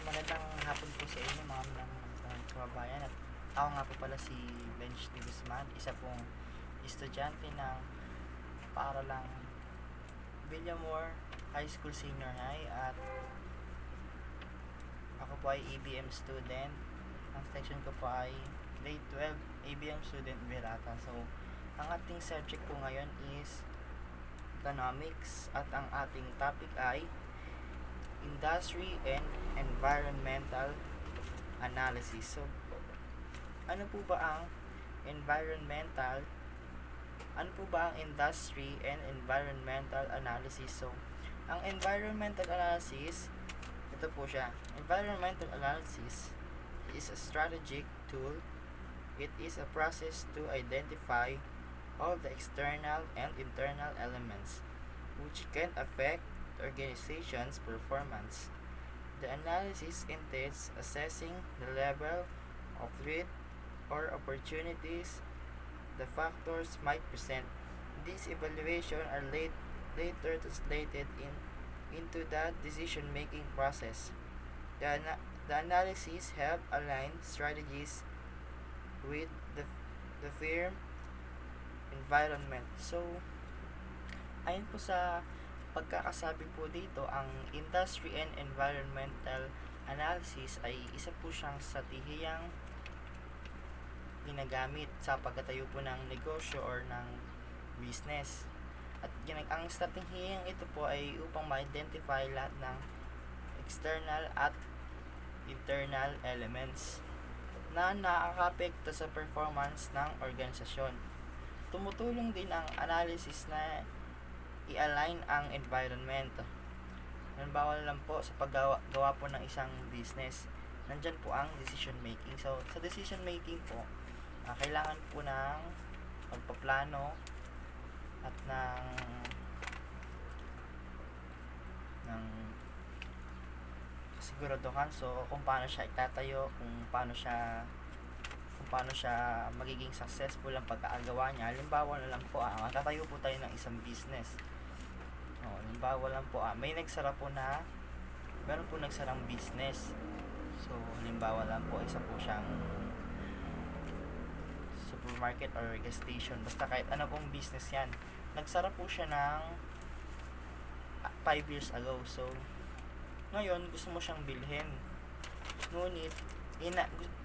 Magandang hapon po sa inyo mga kababayan at ako nga po pala si Bench de Guzman, isa pong estudyante ng paaralang Villamor High School Senior High at ako po ay ABM student. Ang section ko po ay grade 12 ABM student Virata. So, ang ating subject po ngayon is economics at ang ating topic ay industry and environmental analysis. So, ano po ba ang environmental ano po ba ang industry and environmental analysis? So, ang environmental analysis, ito po siya. Environmental analysis is a strategic tool. It is a process to identify all the external and internal elements which can affect the organization's performance. The analysis entails assessing the level of threat or opportunities the factors might present. These evaluations are later translated into the decision-making process. The analysis help align strategies with the firm environment. So, ayon po sa pagkakasabi po dito, ang industry and environmental analysis ay isa po siyang stratehiyang ginagamit sa pagtatayo po ng negosyo or ng business. At ang stratehiyang ito po ay upang ma-identify lahat ng external at internal elements na nakakaapekto sa performance ng organisasyon. Tumutulong din ang analysis na i-align ang environment. Halimbawa lang po sa paggawa po ng isang business, nandyan po ang decision making. So, sa decision making po, kailangan po ng pagpaplano at ng siguraduhan, so kung paano siya itatayo, kung paano siya magiging successful ang pagkakagawa niya. Halimbawa na lang po, matatayo po tayo ng isang business. Halimbawa lang po, meron po nagsarang business. So, halimbawa lang po, isa po siyang supermarket or gas station, basta kahit ano pong business yan. Nagsara po siya ng 5 years ago. So, ngayon, gusto mo siyang bilhin. Ngunit,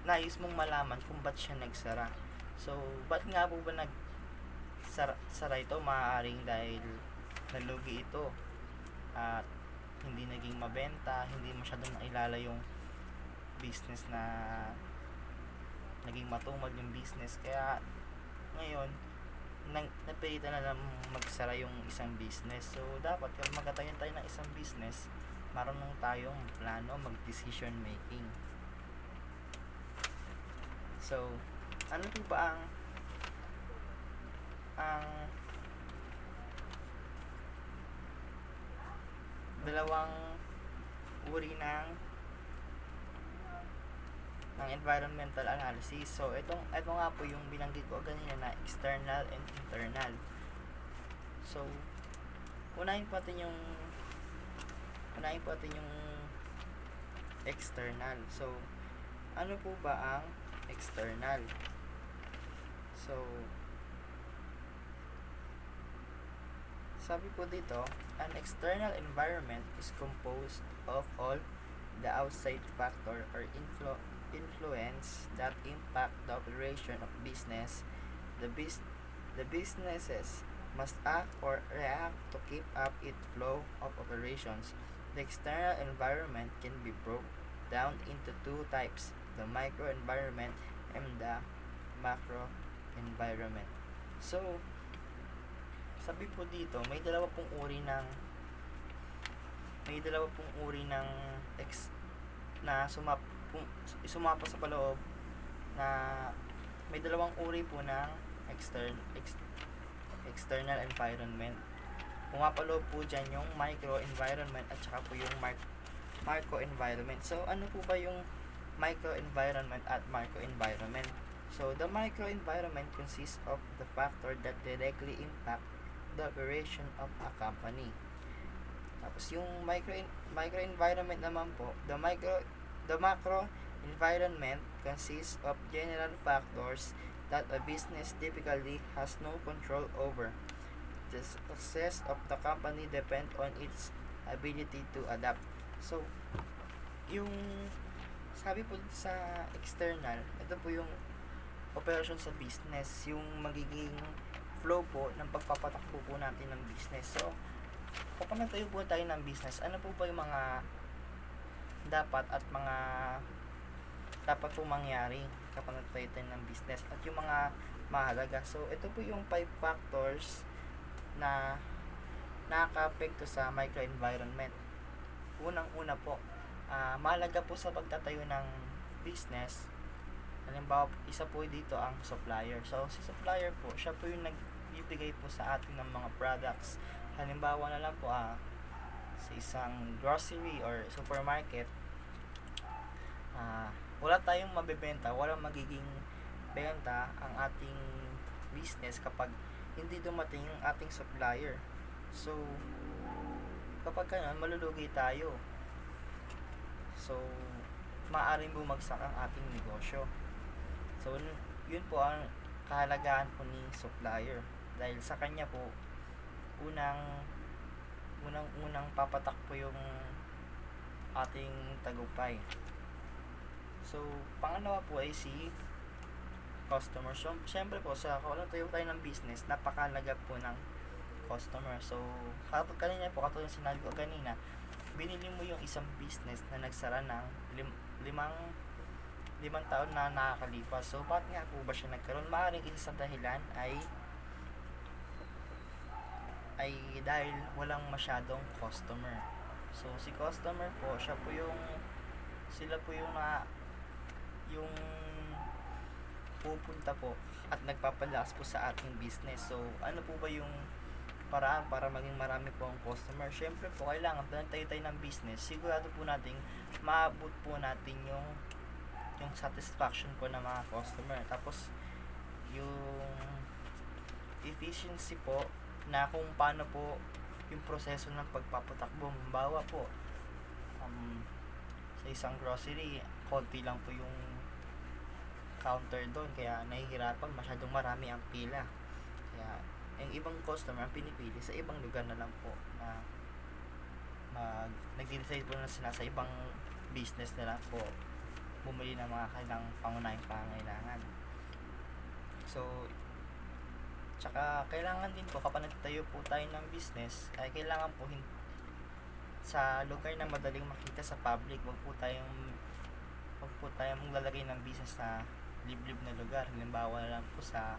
nais mong malaman kung ba't siya nagsara. So, ba't nga po ba nagsara ito? Maaaring dahil nalugi ito at hindi naging mabenta, hindi masyadong nailala yung business na naging matumal yung business. Kaya ngayon napilitan na lang magsara yung isang business. So dapat kung magtatayo tayo ng isang business, marunong tayong plano, mag-decision making. So ano po ba ang dalawang uri ng environmental analysis? So, ito nga po yung binanggit ko kanina na external and internal. So, unahin po natin yung external. So, ano po ba ang external? So, sabi po dito, an external environment is composed of all the outside factor or influence that impact the operation of business. The businesses must act or react to keep up its flow of operations. The external environment can be broken down into two types, the micro environment and the macro environment. So, sabi po dito, may dalawa pong uri ng na sumapa sa paloob, na may dalawang uri po ng external environment. Pumapaloob po dyan yung micro environment at saka po yung macro environment. So ano po ba yung micro environment at macro environment? So the micro environment consists of the factor that directly impact the operation of a company. Tapos yung micro environment naman po, the micro The macro environment consists of general factors that a business typically has no control over. The success of the company depends on its ability to adapt. So, yung sabi po sa external, ito po yung operasyon sa business, yung magiging flow po ng pagpapatakbo po natin ng business. So, kapag nagtayo po tayo ng business, ano po ba yung mga dapat at mga dapat po mangyari kapag nagtayo tayo ng business at yung mga mahalaga. So, ito po yung 5 factors na nakaka-apekto sa microenvironment. Unang-una po, mahalaga po sa pagtatayo ng business. Halimbawa, isa po dito ang supplier. So, si supplier po, siya po yung nagbibigay po sa atin ng mga products. Halimbawa na lang po, sa isang grocery or supermarket, wala tayong mabebenta, walang magiging benta ang ating business kapag hindi dumating yung ating supplier. So, kapag ganun, malulugi tayo. So, maaaring bumagsak ang ating negosyo. So, yun po ang kahalagaan po ni supplier. Dahil sa kanya po, unang papatak po yung ating tagumpay. So, pangalawa po ay si customer. So, syempre po, kung tayo tayo ng business, napakalaga po ng customer. So, kanina po, katulad sinabi ko kanina, binili mo yung isang business na nagsara ng limang taon na nakakalipas. So, bakit nga po ba siya nagkaroon? Maaaring isa sa dahilan ay dahil walang masyadong customer. So, si customer po, sila po yung pupunta po at nagpapalakas po sa ating business. So, ano po ba yung paraan para maging marami po ang customer? Syempre po, kailangan tayo ng business, sigurado po nating maabot po natin yung satisfaction po ng mga customer. Tapos, yung efficiency po na kung paano po yung proseso ng pagpapatakbo. Halimbawa po, sa isang grocery, konti lang po yung counter doon, kaya nahihirapan, masyadong marami ang pila. Kaya, yung ibang customer ang pinipili sa ibang lugar na lang po na nag-decide po na sila sa ibang business nila po bumili ng mga kailang pangunahing pangailangan. So, tsaka kailangan din po kapag nagtayo po tayo ng business, ay kailangan po sa lugar na madaling makita sa public. Wag po tayong maglalagay ng business na liblib na lugar. Halimbawa na lang po sa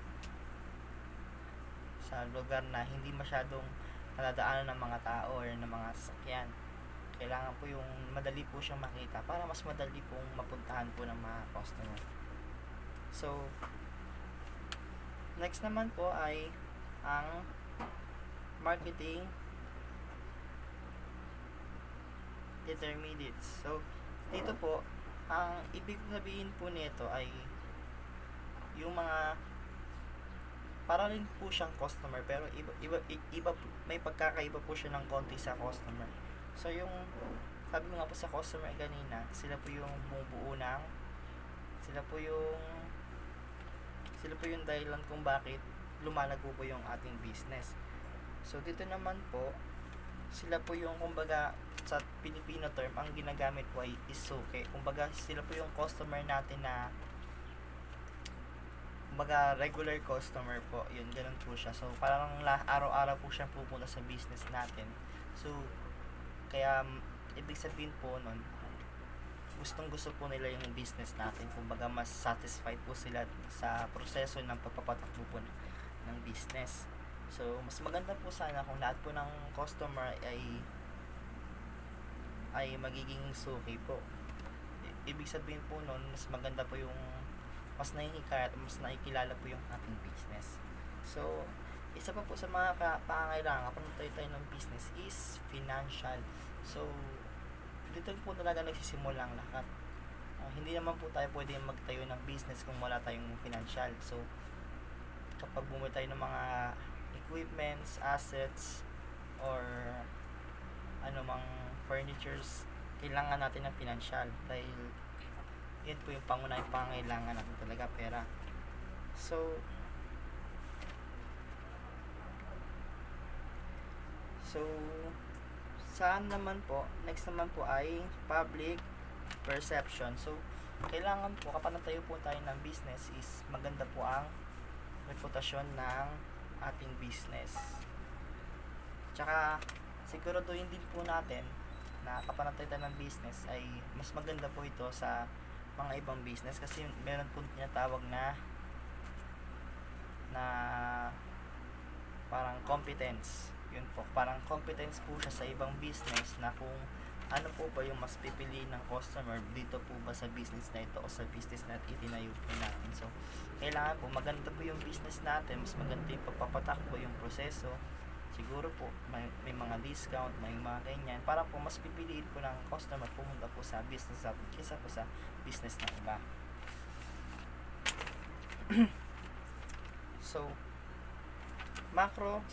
lugar na hindi masyadong nadadaanan ng mga tao or ng mga sasakyan. Kailangan po yung madali po siyang makita para mas madali pong mapuntahan po ng mga customer. So, next naman po ay ang marketing intermediates. So, dito po, ang ibig sabihin po nito ay yung mga para rin po siyang customer, pero iba may pagkakaiba po siya ng konti sa customer. So, yung sabi ko nga po sa customer kanina, sila po yung bumubuo ng sila po yung dahilan kung bakit lumalago po yung ating business. So, dito naman po, sila po yung, kumbaga, sa Filipino term, ang ginagamit po ay isuke. Kumbaga, sila po yung customer natin na, kumbaga, regular customer po. Yun, ganun po siya. So, parang araw-araw po siya pupunta sa business natin. So, kaya, ibig sabihin po nun, gustong-gusto po nila yung business natin. Kumbaga, mas satisfied po sila sa proseso ng pagpapatakbo po ng business. So, mas maganda po sana kung lahat po ng customer ay magiging suki po. Ibig sabihin po nun, mas maganda po yung mas nahihikayat, mas nakikilala po yung ating business. So, isa pa po sa mga pangangailangan kapag tayo ng business is financial. So, dito po talaga nagsisimula ang lahat. Hindi naman po tayo pwede magtayo ng business kung wala tayong financial. So, kapag bumili tayo ng mga equipments, assets, or anumang furnitures, kailangan natin ng financial dahil yun po yung pangunahing pangangailangan natin talaga, pera. So saan naman po, next naman po ay public perception. So kailangan po kapag natayo po tayo ng business is maganda po ang reputasyon ng ating business. Tsaka siguraduhin din po natin na kapag natayo tayo ng business ay mas maganda po ito sa mga ibang business kasi meron po tinatawag na parang competence. Yun po, parang competence po siya sa ibang business na kung ano po ba yung mas pipiliin ng customer dito po ba sa business na ito o sa business na itinayo po natin. So kailangan po maganda po yung business natin, mas maganda yung pagpapatakbo, yung proseso. Siguro po may mga discount, may mga ganyan para po mas pipiliin po ng customer pumunta po sa business natin kaysa po sa business ng iba. So macro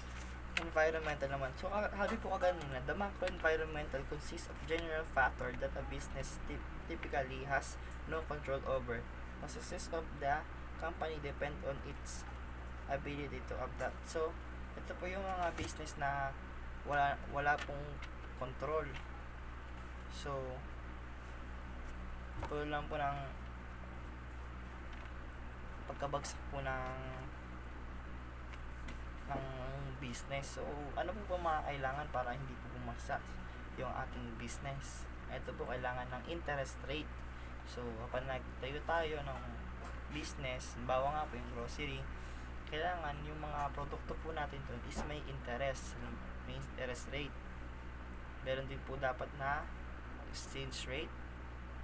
environmental naman. So sabi po kaganina, the macro environmental consists of general factor that a business typically has no control over. The success of the company depend on its ability to adapt. So ito po yung mga business na wala pong control. So lang po ng pagkabagsak po ng business. So ano po ba kailangan para hindi po bumagsak yung ating business? Ito po kailangan ng interest rate. So kapag nagtayo tayo ng business, bawa nga po yung grocery, kailangan yung mga produkto po natin doon is may interest rate. Meron din po dapat na exchange rate,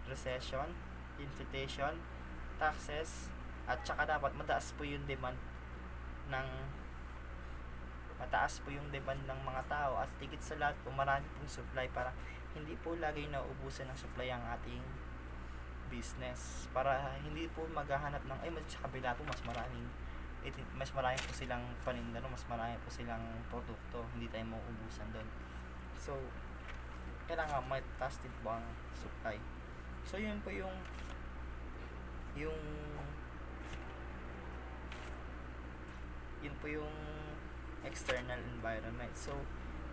recession, inflation, taxes, at saka dapat mataas po yung demand ng mga tao, at tigit sa lahat po marami pong supply para hindi po lagi nauubusan ng supply ang ating business, para hindi po maghahanap ng sa kabila po mas marami po silang paninda, mas marami po silang produkto, hindi tayo mauubusan doon. So kailangan may taas din po ang supply. So yun po yung external environment. So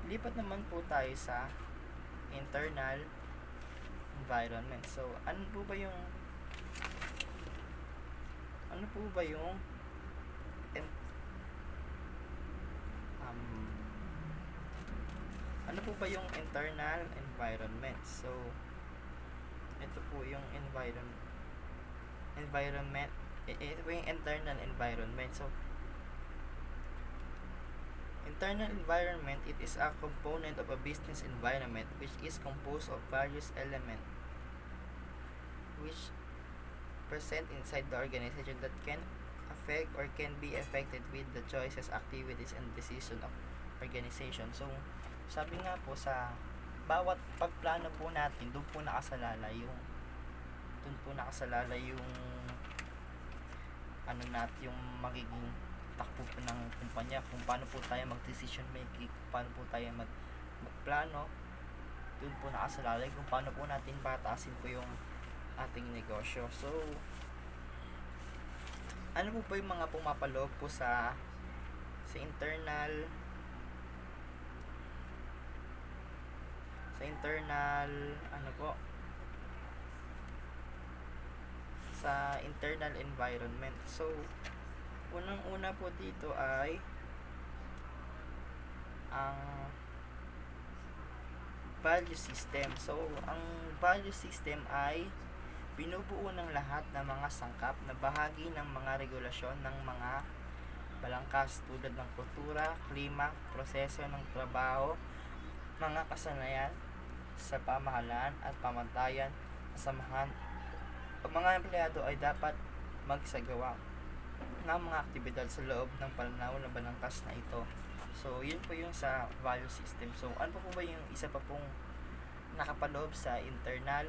lipat naman po tayo sa internal environment. So ano po ba yung internal environment? So ito po yung internal environment. So internal environment, it is a component of a business environment which is composed of various elements which present inside the organization that can affect or can be affected with the choices, activities, and decision of organization. So sabi nga po sa bawat pagplano po natin, doon po nakasalalay yung yung magiging takbo po ng kumpanya, kung paano po tayo mag-decision making, kung paano po tayo magplano. Doon po nakasalalay kung paano po natin pataasin po yung ating negosyo. So ano po ba yung mga pumapaloob po sa internal sa internal environment? So unang-una po dito ay ang value system. So ang value system ay binubuo ng lahat ng mga sangkap na bahagi ng mga regulasyon ng mga balangkas tulad ng kultura, klima, proseso ng trabaho, mga kasanayan sa pamahalaan at pamantayan sa samahan. Ang mga empleyado ay dapat magsagawa ng mga aktibidad sa loob ng pananaw na balangkas na ito. So yun po yung sa value system. So ano po ba yung isa pa pong nakapaloob sa internal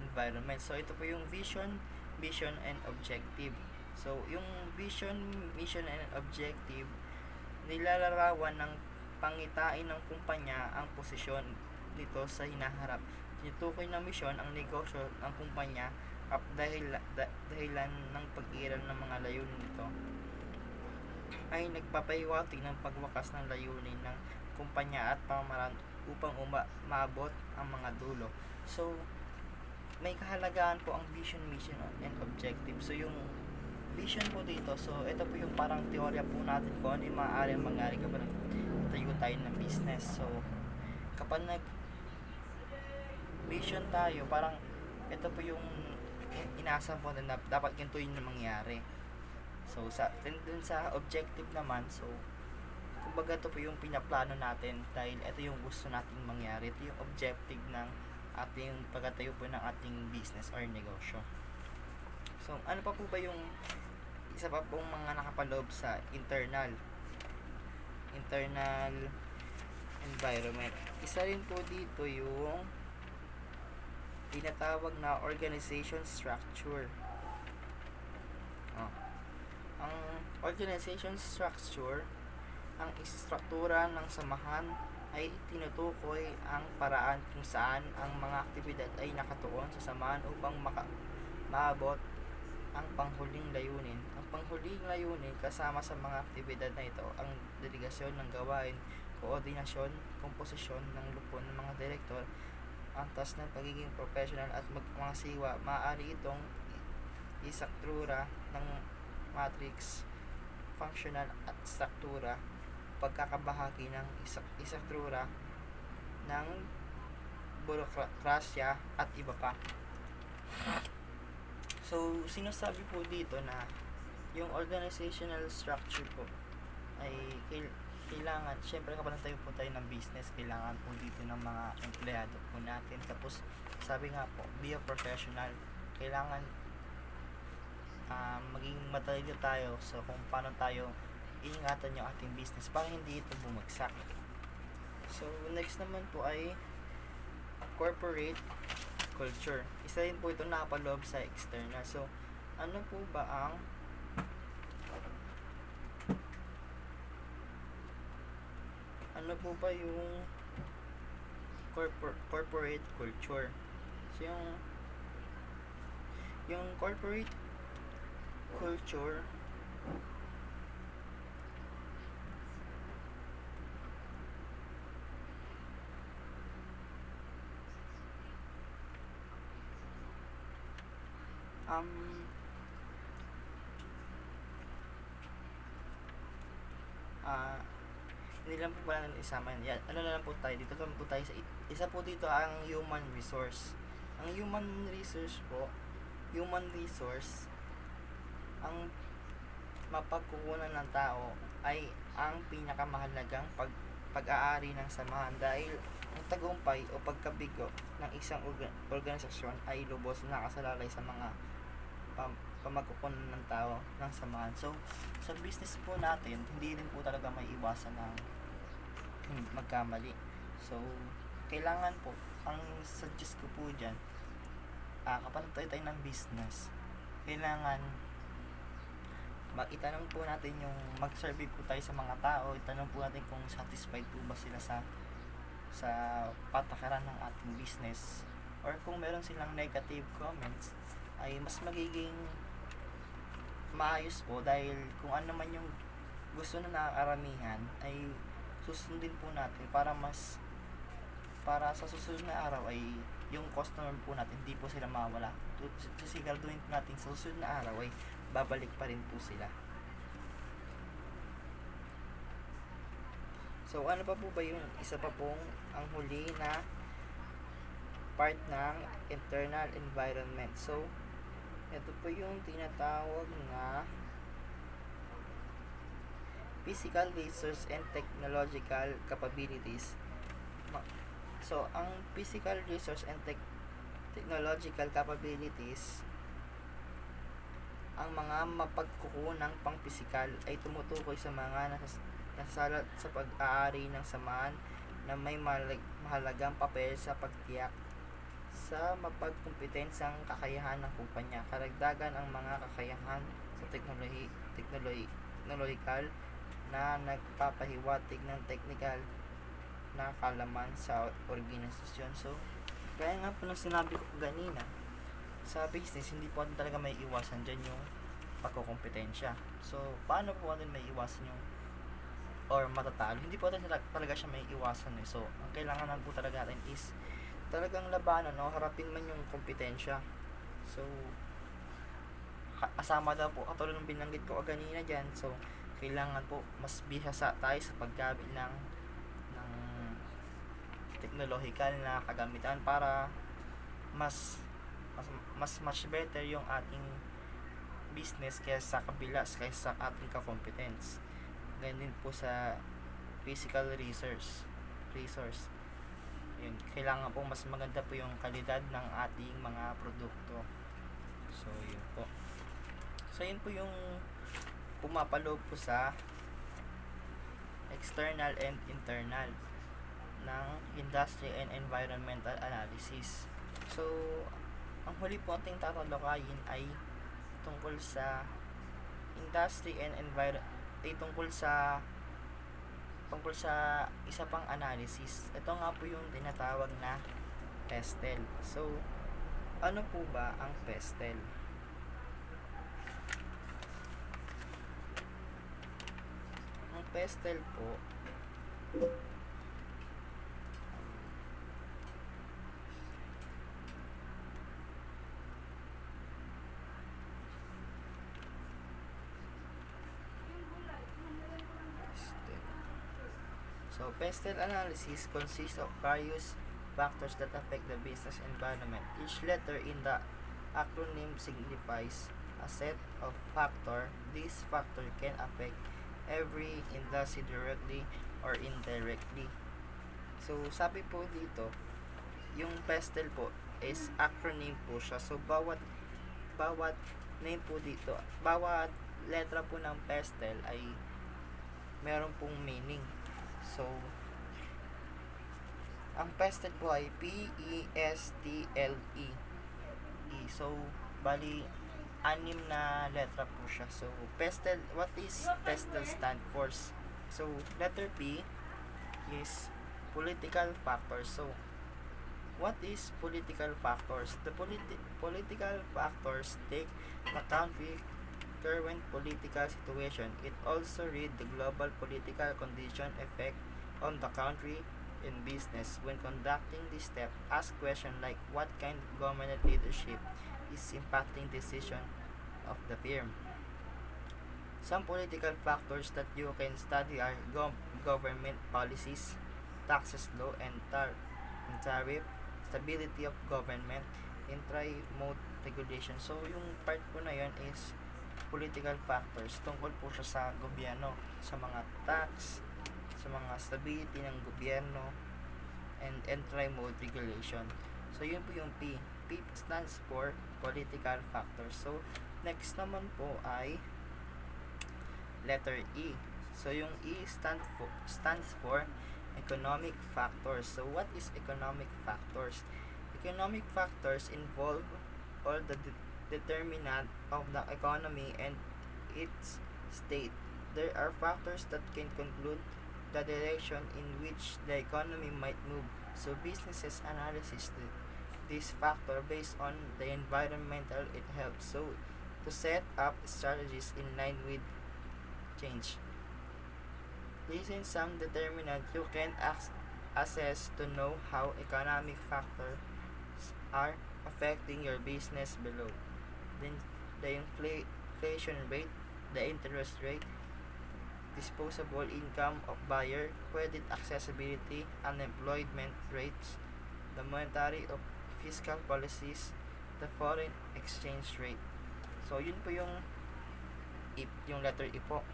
environment? So ito po yung vision, mission, and objective. So yung vision, mission, and objective, nilalarawan ng pangitain ng kumpanya ang posisyon, nito sa hinaharap. Tinutukoy na misyon ang negosyo ng kumpanya at dahilan ng pag-iral ng mga layunin nito ay nagpapahiwatig ng pagwakas ng layunin ng kumpanya at pamamaraan upang maabot ang mga dulo. So, may kahalagaan po ang vision, mission, and objective. So, yung vision po dito, so ito po yung parang teorya po natin kung ano yung maaaring mangyari kapag nagtayo tayo ng business. So, kapag vision tayo, parang ito po yung inaasahan po na dapat ganito yung mangyari. So, dun sa objective naman, so, kumbaga ito po yung pinaplano natin dahil ito yung gusto nating mangyari. Ito yung objective ng ating pagtatayo po ng ating business or negosyo. So, ano pa po ba yung isa pa pong mga nakapaloob sa internal environment? Isa rin po dito yung tinatawag na organization structure. Ang organization structure, ang istruktura ng samahan ay tinutukoy ang paraan kung saan ang mga aktibidad ay nakatuon sa samahan upang maabot ang panghuling layunin. Ang panghuling layunin kasama sa mga aktibidad na ito ang delegasyon ng gawain, koordinasyon, komposisyon ng lupon ng mga direktor, antas ng pagiging professional at mga siwa. Maaari itong istruktura ng matrix, functional at struktura, pagkakabahagi ng istruktura ng burokrasya at iba pa. So, sinasabi po dito na yung organizational structure po ay kailangan, syempre kapag tayo po tayo ng business, kailangan po dito ng mga empleyado po natin. Tapos, sabi nga po, be a professional. Kailangan maging matalino tayo sa kung paano tayo iingatan yung ating business para hindi ito bumagsak. So, next naman po ay corporate culture. Isa rin po ito nakapaloob sa external. So, ano po ba ang yung corporate culture? So, yung corporate culture hindi lang po pala isama yan. Ano na lang po tayo dito? Kami po tayo sa isa po dito ang human resource. Ang human resource, ang mapagkukunan ng tao ay ang pinakamahalagang pag-aari ng samahan dahil ang tagumpay o pagkabigo ng isang organisasyon ay lubos na nakasalalay sa mga pamagkukunan ng tao ng samahan. So, sa business po natin, hindi din po talaga may iwasan ng magkamali. So, kailangan po, ang suggest ko po dyan, kapag tayo ng business, kailangan itanong po natin yung mag-survey po tayo sa mga tao, itanong po natin kung satisfied po ba sila sa patakaran ng ating business, or kung meron silang negative comments ay mas magiging maayos po dahil kung ano man yung gusto na nakakaramihan ay susundin po natin para sa susunod na araw ay yung customer po natin hindi po sila mawala. Sisiguraduhin po natin sa susunod na araw ay babalik pa rin po sila. So, ano pa po ba yung isa pa pong ang huli na part ng internal environment? So, ito po yung tinatawag na physical resource and technological capabilities. So, ang physical resource and technological capabilities, ang mga mapagkukunang pang-pisikal ay tumutukoy sa mga nasasalat sa pag-aari ng samahan na may mahalagang papel sa pagtiyak sa mapagkumpitensang kakayahan ng kumpanya. Karagdagan ang mga kakayahan sa teknolohikal na nagpapahiwatig ng technical na kalaman sa organisasyon. So, kaya nga po nang sinabi ko ganina, sa business, hindi po natin talaga may iwasan dyan yung pagkukompetensya. So, paano po natin may iwasan yung or matatalo? Hindi po natin talaga siya may iwasan eh. So, ang kailangan lang po talaga natin is talagang labanan, no? Harapin man yung kompetensya. So, kasama daw po katulad ng binanggit ko kanina dyan. So, kailangan po mas bihasa tayo sa paggamit ng technological na kagamitan para mas much better yung ating business kaysa kaysa ating ka-competence. Ganyan din po sa physical resource. Yun, kailangan po mas maganda po yung kalidad ng ating mga produkto. So, yun po. So, yun po yung pumapaloob po sa external and internal ng industry and environmental analysis. So, ang huli po ating tatalakayin ay tungkol sa industry and tungkol sa isa pang analysis. Ito nga po yung tinatawag na PESTEL. So, ano po ba ang PESTEL? Ang PESTEL po So, PESTEL analysis consists of various factors that affect the business environment. Each letter in the acronym signifies a set of factors. These factors can affect every industry directly or indirectly. So, sabi po dito, yung PESTEL po is acronym po siya. So, bawat name po dito, bawat letra po ng PESTEL ay meron pong meaning. So, ang PESTEL po ay PESTLE. So, bali, 6 na letra po siya. So, PESTEL, what is PESTEL stand for? So, letter P is political factors. So, what is political factors? The political factors take the country current political situation. It also read the global political condition effect on the country in business. When conducting this step, ask questions like what kind of government leadership is impacting decision of the firm. Some political factors that you can study are government policies, taxes law and tariff, stability of government, and tri-mode regulation. So, yung part po na yun is political factors. Tungkol po siya sa gobyerno, sa mga tax, sa mga stability ng gobyerno, and tri-mode regulation. So, yun po yung P. P stands for political factors. So, next naman po ay letter E. So, yung E stands for economic factors. So, what is economic factors? Economic factors involve all the determinant of the economy and its state. There are factors that can conclude the direction in which the economy might move. So businesses analysis this factor based on the environmental it helps. So to set up strategies in line with change. Listing some determinant you can assess to know how economic factors are affecting your business below. Then the inflation rate, the interest rate, disposable income of buyer, credit accessibility, unemployment rates, the monetary of fiscal policies, the foreign exchange rate. So, yun po yung letter E po.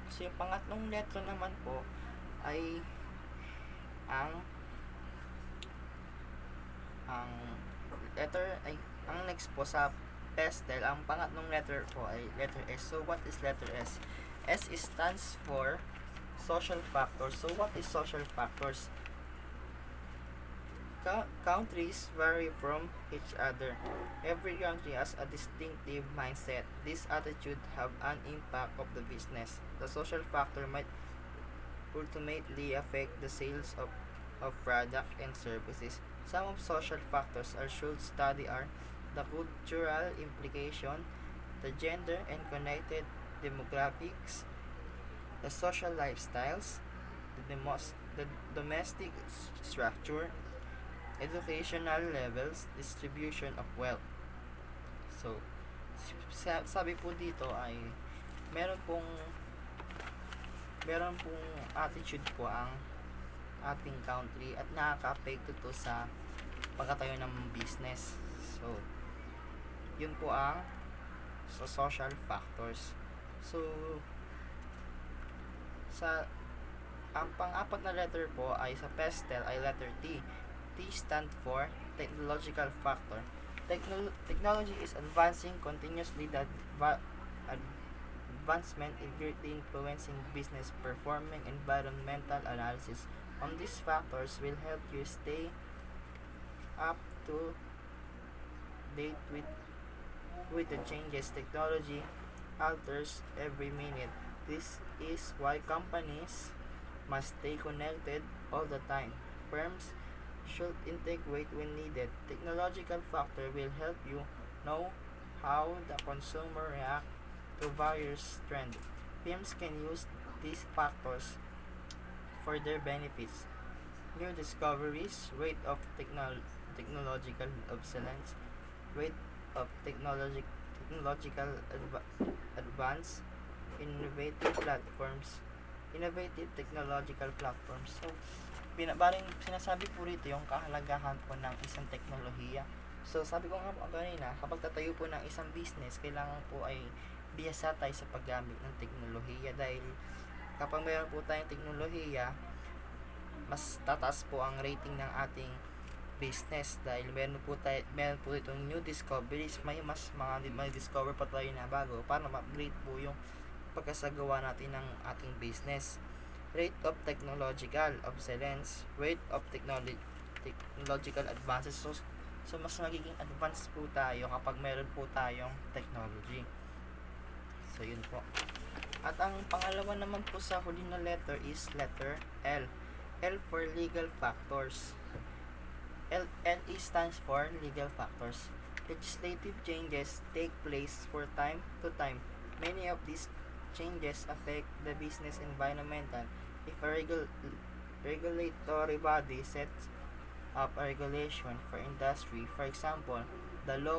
So, yung pangatlong letter naman po ay ang next po sa PESTEL, ang pangatlong letter po ay letter S. So, what is letter S? S stands for social factors. So, what is social factors? Countries vary from each other. Every country has a distinctive mindset. This attitude have an impact of the business. The social factor might ultimately affect the sales of of product and services. Some of social factors are should study are the cultural implication, the gender and connected demographics, the social lifestyles, the domestic structure, educational levels, distribution of wealth. So, sabi po dito ay meron pong meron pong attitude po ang ating country at nakaka-apekto to sa pagkatayo ng business. So, yun po ang sa social factors. So, sa ang pang-apat na letter po ay sa PESTEL ay letter T. T stand for technological factor. Technology is advancing continuously. That advancement is greatly influencing business performing environmental analysis. On these factors will help you stay up to date with the changes. Technology alters every minute. This is why companies must stay connected all the time. Firms should integrate when needed. Technological factor will help you know how the consumer react to various trends. Firms can use these factors for their benefits. New discoveries, rate of technological excellence, rate of technological advance, innovative technological platforms. So, baring sinasabi po rito yung kahalagahan po ng isang teknolohiya. So, sabi ko nga po kanina, kapag tatayo po ng isang business, kailangan po ay bihasa tayo sa paggamit ng teknolohiya dahil kapag mayroon po tayong teknolohiya, mas tataas po ang rating ng ating business dahil meron po itong new discoveries, may discover pa tayo na bago para ma-upgrade po yung pagkasagawa natin ng ating business. Rate of technological obsolescence, rate of technological advances. So mas magiging advanced po tayo kapag meron po tayong technology. So yun po. At ang pangalawa naman po sa huli na letter is letter L. L for legal factors. LE stands for legal factors. Legislative changes take place from time to time. Many of these changes affect the business environment. If a regulatory body sets up a regulation for industry, for example, the law